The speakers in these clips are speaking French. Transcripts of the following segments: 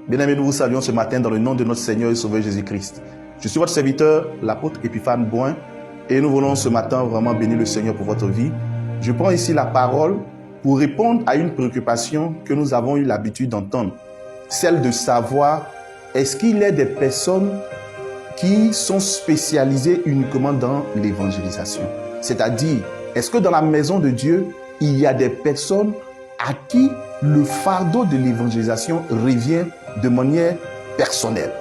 Bien-aimés, nous vous saluons ce matin dans le nom de notre Seigneur et Sauveur Jésus-Christ. Je suis votre serviteur, l'apôtre Épiphane Boin, et nous voulons ce matin vraiment bénir le Seigneur pour votre vie. Je prends ici la parole pour répondre à une préoccupation que nous avons eu l'habitude d'entendre, celle de savoir est-ce qu'il y a des personnes qui sont spécialisées uniquement dans l'évangélisation. C'est-à-dire, est-ce que dans la maison de Dieu, il y a des personnes à qui le fardeau de l'évangélisation revient de manière personnelle?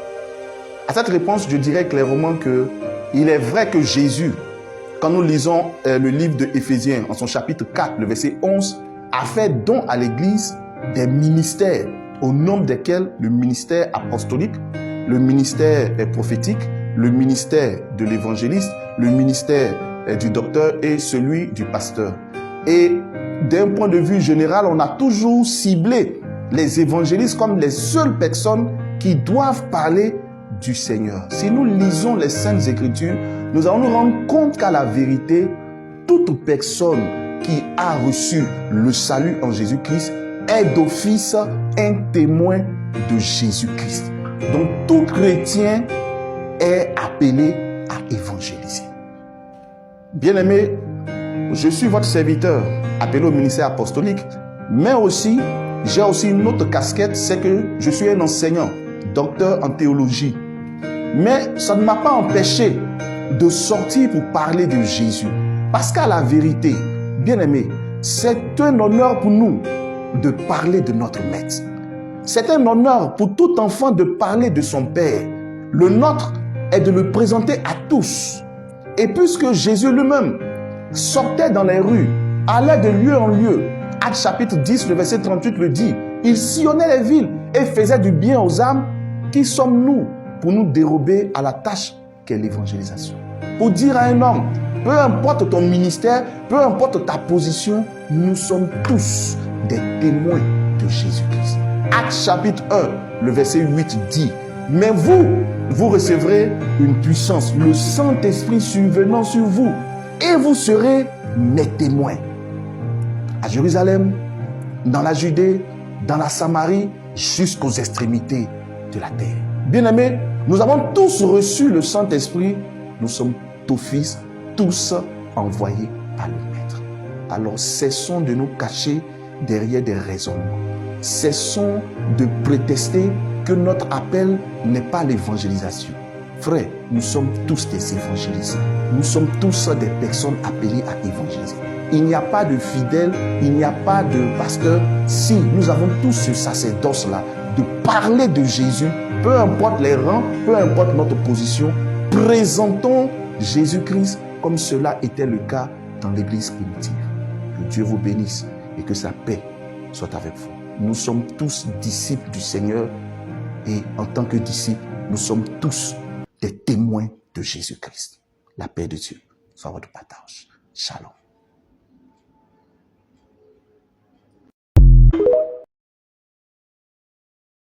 À cette réponse, je dirais clairement que il est vrai que Jésus, quand nous lisons le livre de Éphésiens, en son chapitre 4, le verset 11, a fait don à l'Église des ministères, au nombre desquels le ministère apostolique, le ministère prophétique, le ministère de l'évangéliste, le ministère du docteur et celui du pasteur. Et d'un point de vue général, on a toujours ciblé les évangélistes comme les seules personnes qui doivent parler du Seigneur. Si nous lisons les Saintes Écritures, nous allons nous rendre compte qu'à la vérité, toute personne qui a reçu le salut en Jésus-Christ est d'office un témoin de Jésus-Christ. Donc tout chrétien est appelé à évangéliser. Bien-aimés, je suis votre serviteur, appelé au ministère apostolique, mais aussi, j'ai aussi une autre casquette, c'est que je suis un enseignant, docteur en théologie. Mais ça ne m'a pas empêché de sortir pour parler de Jésus. Parce qu'à la vérité, bien-aimés, c'est un honneur pour nous de parler de notre Maître. C'est un honneur pour tout enfant de parler de son Père. Le nôtre est de le présenter à tous. Et puisque Jésus lui-même sortait dans les rues, allait de lieu en lieu, Actes chapitre 10, le verset 38 le dit, il sillonnait les villes et faisait du bien aux âmes. Qui sommes-nous pour nous dérober à la tâche qu'est l'évangélisation? Pour dire à un homme, peu importe ton ministère, peu importe ta position, nous sommes tous des témoins de Jésus-Christ. Actes chapitre 1, le verset 8 dit, mais vous recevrez une puissance, le Saint-Esprit survenant sur vous, et vous serez mes témoins. À Jérusalem, dans la Judée, dans la Samarie, jusqu'aux extrémités de la terre. Bien-aimés, nous avons tous reçu le Saint-Esprit. Nous sommes d'office, tous envoyés par le Maître. Alors cessons de nous cacher derrière des raisonnements. Cessons de prétester que notre appel n'est pas l'évangélisation. Frères, nous sommes tous des évangélistes. Nous sommes tous des personnes appelées à évangéliser. Il n'y a pas de fidèles, il n'y a pas de pasteur. Si nous avons tous ce sacerdoce-là de parler de Jésus, peu importe les rangs, peu importe notre position, présentons Jésus-Christ comme cela était le cas dans l'église primitive. Que Dieu vous bénisse et que sa paix soit avec vous. Nous sommes tous disciples du Seigneur et en tant que disciples, nous sommes tous des témoins de Jésus-Christ. La paix de Dieu soit votre partage. Shalom.